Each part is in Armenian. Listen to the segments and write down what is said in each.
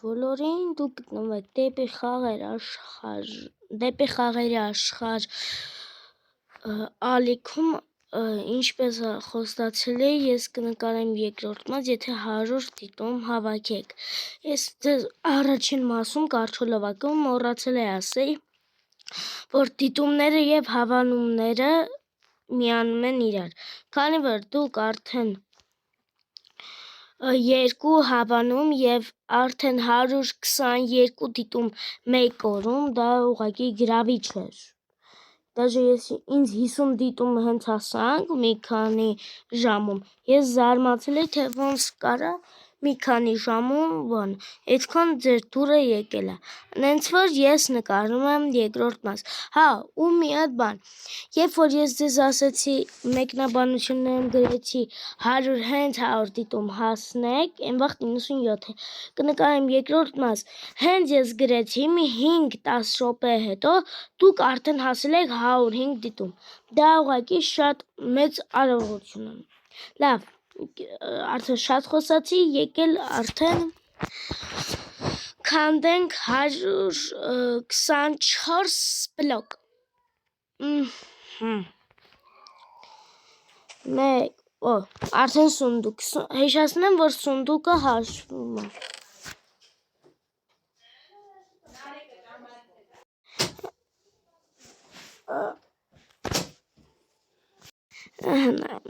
բոլորին դուք գտնվեք դեպի խաղերի աշխարհ ալիքում, ինչպես խոստացել էի, ես կնկարեմ երկրորդ մաս, եթե 100 դիտում հավաքեք։ Ես ձեզ առաջին մասում կառչոլովակում մոռացել էի ասել, որ դիտումները եւ հավանումները միանում են իրար, քանի որ դուք արդեն 2 հավանում եւ արդեն 122 դիտում մեկ օրում, դա ուղղակի գրավիչ էր։ Դաժե ինձ 50 դիտում հենց հասանք մի քանի ժամում, ես զարմացել էի, թե ոնց կարա մի քանի ժամում այդքան ձեր դուրը եկել է, նենց որ ես նկարում եմ երկրորդ մաս։ Հա, ու մի հատ բան, երբ որ ես ձեզ ասեցի մեկնաբանություններում գրեցի 100 դիտում հասնեք, այն վաղ 97 է, կնկարեմ երկրորդ մաս, հենց ես գրեցի մի 5-10 րոպե հետո դուք արդեն հասել եք 105 դիտում, դա ուղղակի շատ մեծ արարողություն է։ Լավ, արդեն շատ խոսացի, եկել արդեն քանդենք 124 բլոկ։ Արդեն սունդուկ, հիշեցնեմ, որ սունդուկը հաշվում է։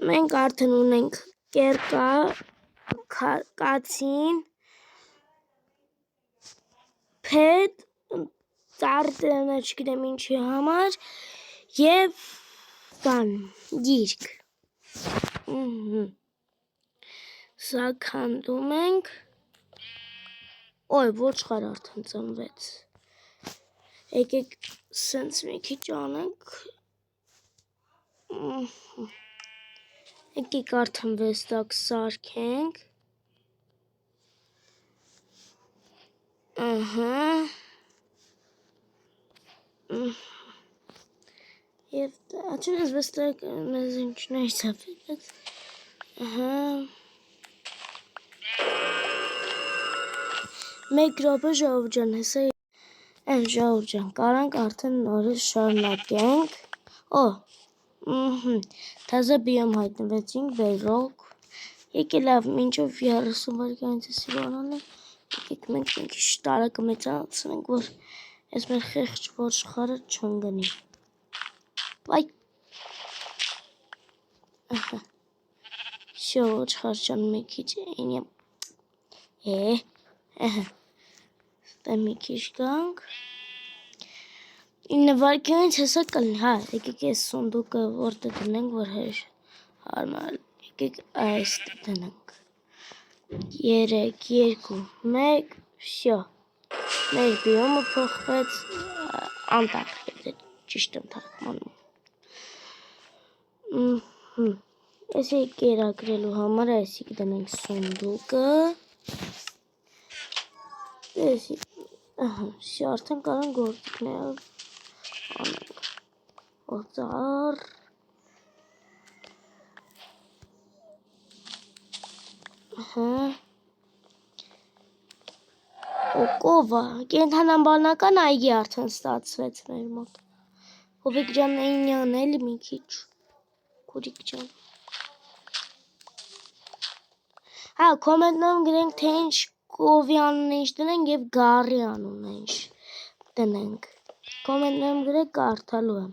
Մենք արդեն ունենք կերկա, կացին, փետ, ծառը չգիտեմ ինչի համար եւ գիրք։ Սա քանդում ենք։ Ոչխար արդեն ծնվեց։ Եկեք սենց մի քիչ անենք։ Եկեք արդեն վեստակ սարքենք։ Եվ աչքերս վստակ մեզ ինչներ ծավալեց։ Մեկ րոպե ժողովուրդ ջան, հեսա ժողովուրդ ջան, կարանք արդեն նորից շարունակենք։ Թազա բիոմ հայտնվեցինք, Bedrock։ Եկե լավ, մինչև 30 վայրկյանից էսի բանալը, եկեք մենք մի քիչ տարակը մեծացնենք, որ այս մեր խեղճ ոչխարը չընկնի։ Վայ։ Շո ոչխար ջան, մի քիչ ինեմ։ Ստե մի քիչ գանք։ 9 վայրկյանից հեսա կլինի, հա, եկեք այս սունդուկը որտե դնենք, որ հարմար, եկեք այստե դնենք։ 3, 2, 1, շո։ Մեր բիոմը փոխվեց անտառ, եթե ճիշտ եմ թարգմանում։ Էսի կերակրելու համար էսի կդնենք սունդուկը։ Էսի, շո արդեն կարան գործիքներ անենք։ Օծար։ Կովա, կենթանաբանական այգի արդեն ստացվեց մեր մոտ։ Հովիկ ջան այնյան էլի մի քիչ, քուրիկ ջան։ Հա, կոմենտներում գրենք, թե ինչ կովի անունը ինչ դնենք և գառի անունը ինչ դնենք։ Կոմենտներում գրեք, կարդալու եմ։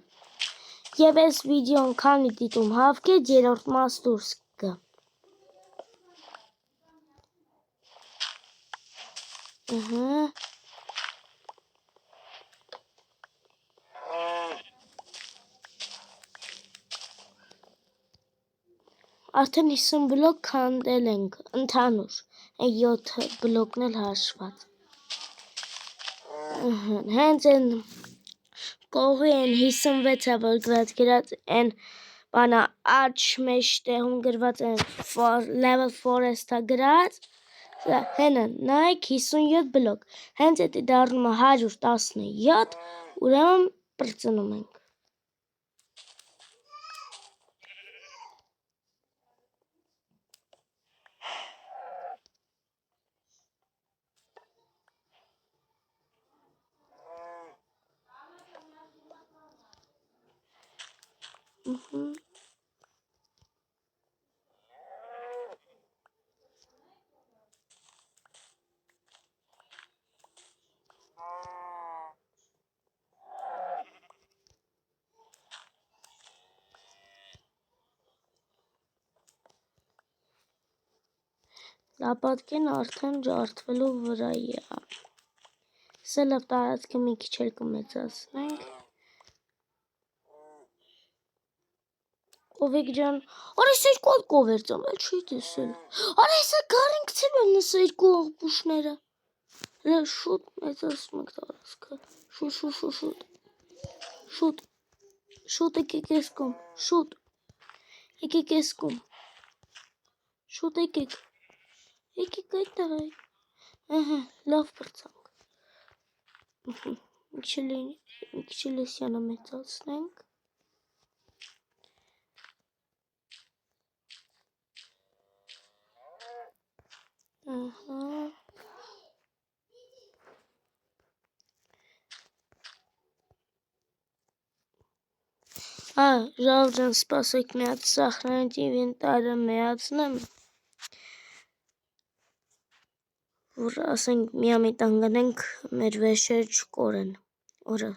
Եվ այս վիդեոն քանի դիտում հավքեց, 3-րդ մաս դուրս կգա։ Արդեն 50 բլոկ քանդել ենք, ընդհանուր, 7 բլոկն էլ հաշված։ Հենց են կողի են 56-ը, որ գրած են բանա աչ մեջ տեղում գրված են level forest-ը գրած, հենը նայք 57 բլոկ, հենց էտի դառնում է 117, ուրեմն պրծնում ենք։ Լապատկեն արդեն ջարդվելու վրա է։ Սա լավ տարածքը մի քիչ էլ կմեծացնենք։ Կովիկ ջան, արա ես երկու հատ կովեր ծամել չի տեսել։ Արա հեսա գարին գցել են նսա երկու աղբուշները։ Հլա շուտ մեծացնենք տարածքը։ Շուտ եկեք ես կողմ, շուտ։ Եկեք ես կողմ։ Շուտ եկեք։ Եկեք այդտեղ այ։ Ահա, լավ բրցանք։ Մի քիչ լեսյանը մեծացնենք։ Ժավ ջան, սպասեք մի հատ սախրանից ինվենտարը մեացնեմ, որ ասենք միամիտ անգնենք մեր վեշեր չկորեն օրը,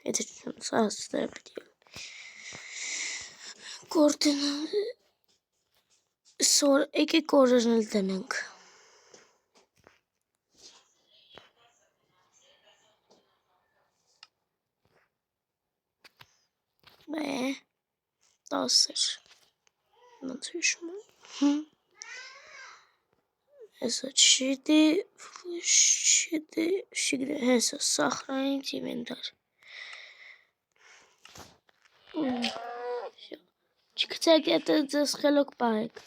եթե սա ստեր պիտի կորդենալ, եկեք օրերն էլ տնենք, տասեր, ոնց հիշում եմ, հեսա չգիտի, հեսա սախրանից ինվենտար, չգցեք եթե ձեզ խելոք պահեք,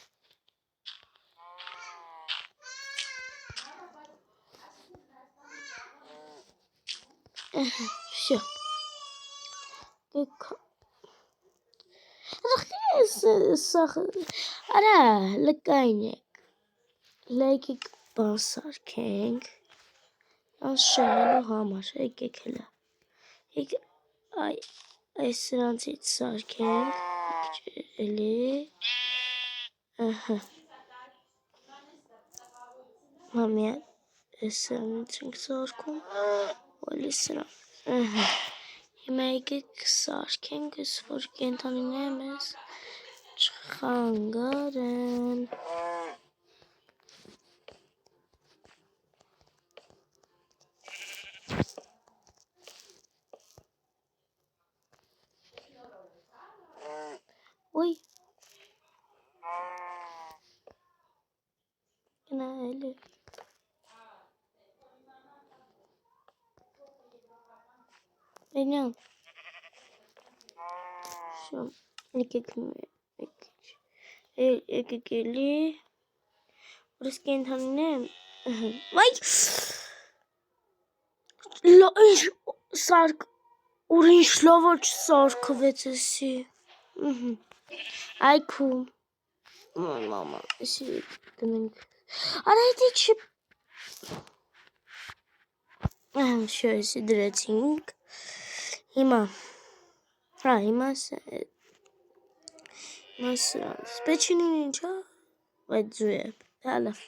всё, արա լկայնեք, լեկեք բան սարքենք, շահելու համար, եկեք հելա, այս սրանցից սարքենք, էլի, համի այս սրանից ենք սարքում, էլի սրան, հիմա եկեք սարքենք, ես որ կենթանիները մեզ չխանգարեն, ոյ, գնա էլի, Բենյան, եկեք էլի, որ ես կենթանիները, վայ, որ ինչ լավա չսարքվեց էսի, այքու, մամա, էսի տնենք, արա հետի չի, շո էսի դրեցինք, հիմա սրանց, պեչինին ինչ հա, վայ ձու է, հալավ,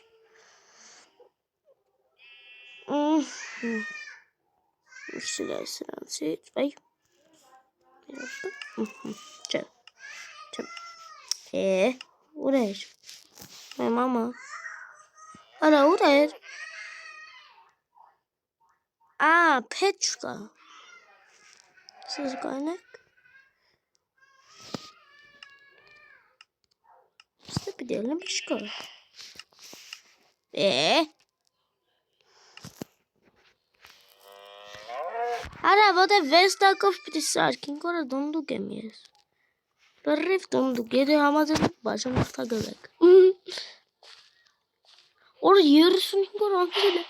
Շիլա սրանցից, վայ, չեմ, ուր էր, մամա, արա ուր էր, պետ չկա, սեզ կայնեք, ստե պիտի ելնեմ չկա, Արա, ոտե վեստակով պիտի սարքինք, որը դոնդուկ եմ ես, լրիվ դոնդուկ, եթե համաձայն բաժան որդագլեք, որը 35 որ անգել է,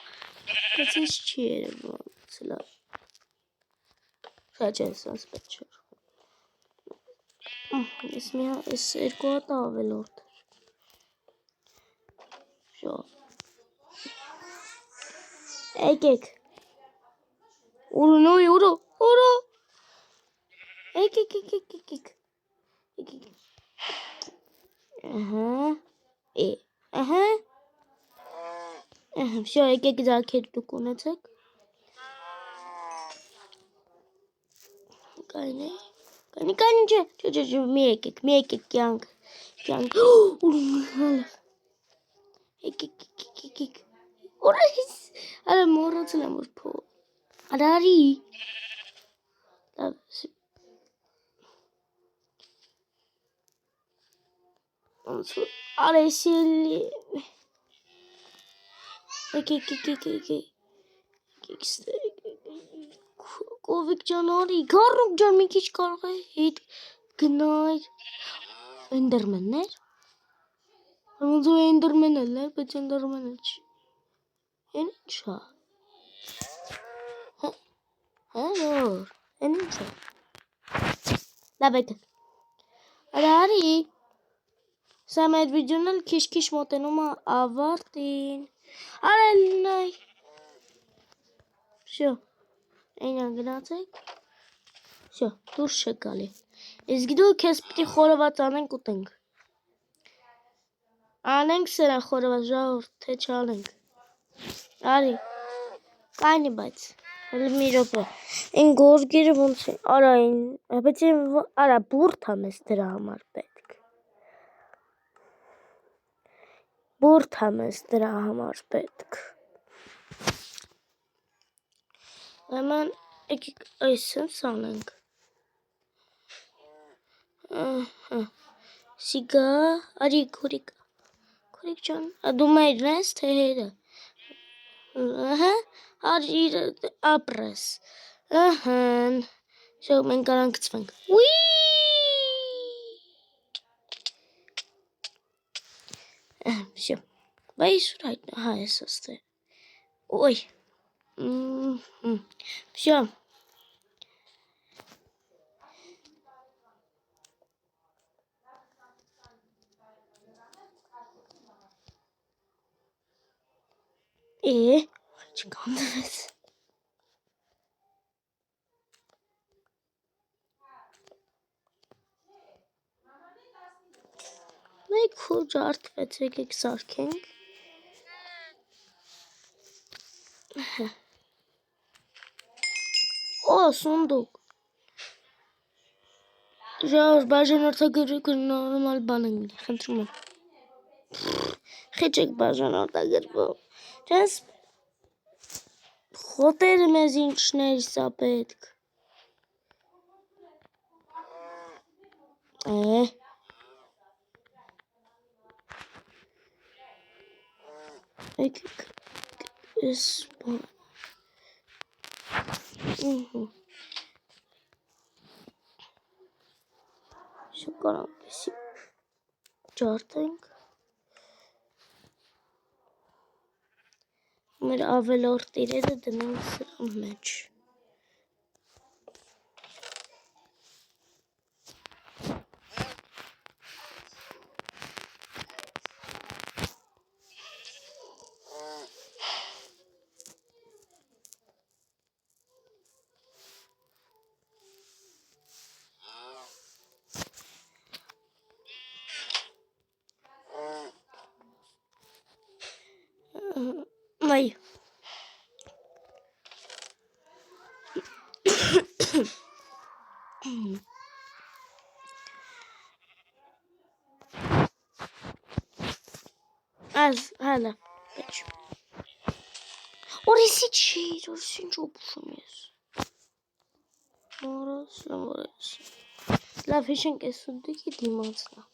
բայց ինձ չի երևում, սլա, շաճ ես անց պետ չոր, ես երկու հատ ավելորդ էր, շո, եկեք, Ուրո, Եկ։ Ահա։ Всё, եկեք ձագեր դուք ունեցեք։ Կայնի չէ, մի եկեք կյանք։ Եկեք։ Օրես, արա մոռացել եմ որ փո։ Արարի։ Արեսիլի։ Եկեք։ Կովիկ ջան արի, Գառնուկ ջան մի քիչ կարող է հետ գնալ։ Էնդերմեններ։ Ոնց է էնդերմեններ, բայց էնդերմենը չի։ Էն ինչա։ Հալո, էն ինչա։ Լավ եք։ Արի։ Սա մեր վիդեոն էլ քիչ մոտենում է ավարտին։ Արելնայ։ Всё։ Այնա գնացեք։ Всё, դուրս չեք գալի։ Իսկ դու քեզ պիտի խորոված անենք ուտենք։ Անենք սրա խորոված ժողովուրդ, թե չանենք։ Արի։ Կայնի բայց։ Հələ մի րոպե։ Այն գորգերը ոնց է։ Արա այն, բայց արա բուրդ է մեզ դրա համար պետք։ Բուրդ է մեզ դրա համար պետք։ Ուրեմն եկեք այսպես անենք։ Սիգա, արի քուրիկ ջան, դու մայրն ես թե հերը։ Ահա, արի ապրես։ Ահա։ Շո մենք կարանք գցվենք։ Ուի։ Всё։ Բայց հայ էսստե։ Ոյ։ Всё։ Չկանդվեց։ Մեկ խոր ջարդվեց, եկեք սարքենք։ Օ, սունդուկ։ Ժողովուրդ բաժանորդագրքը նորմալ բան են գնի, խնդրում եմ։ Խիճեք բաժանորդագրվում։ Չես խոտերը մեզ ինչներ սա պետք։ Եկեք ես բան։ Շո կարանք էսի ջարդենք։ Մեր ավելորդ իրերը դնենք սրա մեջ։ Այ հələ մեջ։ Օրեսի չի, օրեսի ինչ օպուշում ես։ Մորս։ Լավ հիշենք ես ուդիկի դիմացնա։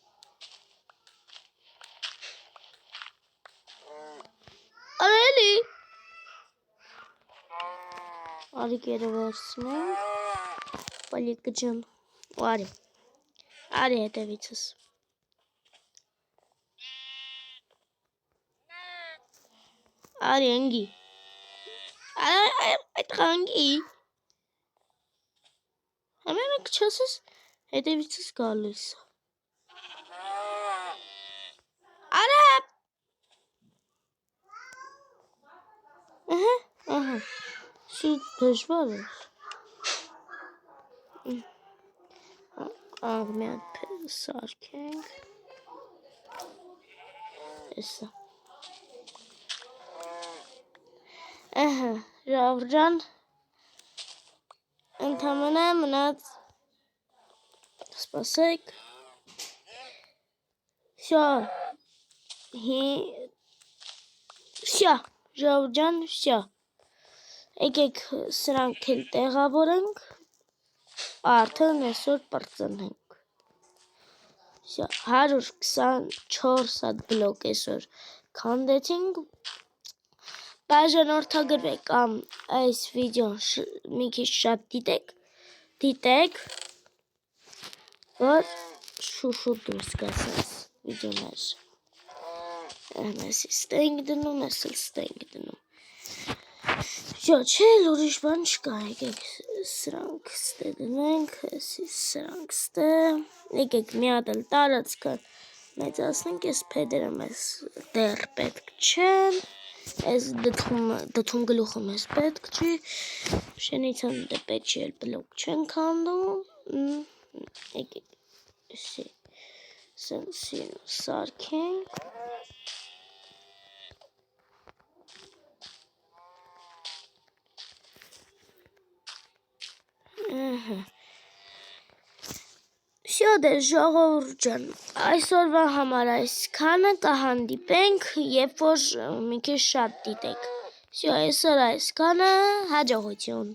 Արելի։ Արի կերը վերցնենք։ Պալիկը ջան։ Արի։ Արի հետևիցս։ Արի ընգի։ Այդ խանգի։ Ամենը կչասես հետևիցս գալիս։ Արա։ Ահա։ Շուտ դժվար է։ Կարողանում ենք սարքենք։ Էսա։ Ահա, Ժողովուրդ ջան, ընդամենը մնաց սպասեք։ Всё, ժողովուրդ ջան, всё։ Եկեք սրանք էլ տեղավորենք, արդեն այսօր պրծնենք։ Всё, 124 հատ բլոկ այսօր քանդեցինք։ Բաժանորդագրվեք կամ այս վիդեոն մի քիչ շատ դիտեք, որ շուշուտ դուրս գացած վիդեոներ։ Այս ստենք դնում, այս էլ ստենք դնում։ Всё, չէ, ուրիշ բան չկա, եկեք սրանք ստե դնենք, սրանք ստե, եկեք մի հատ էլ տարածքը մեծացնենք, այս փեդերը մեզ դեռ պետք չեն, այս դդում գլուխը մեզ պետք չի, շենության դեպեջի էլ բլոկ չեն քանդում, եկեք սենսին սարքենք, Всё, դե ժողովուրդ ջան, այսօրվա համար այսքանը, կհանդիպենք, երբ որ մի քիչ շատ դիտեք։ Всё, այսօր այսքանը, հաջողություն։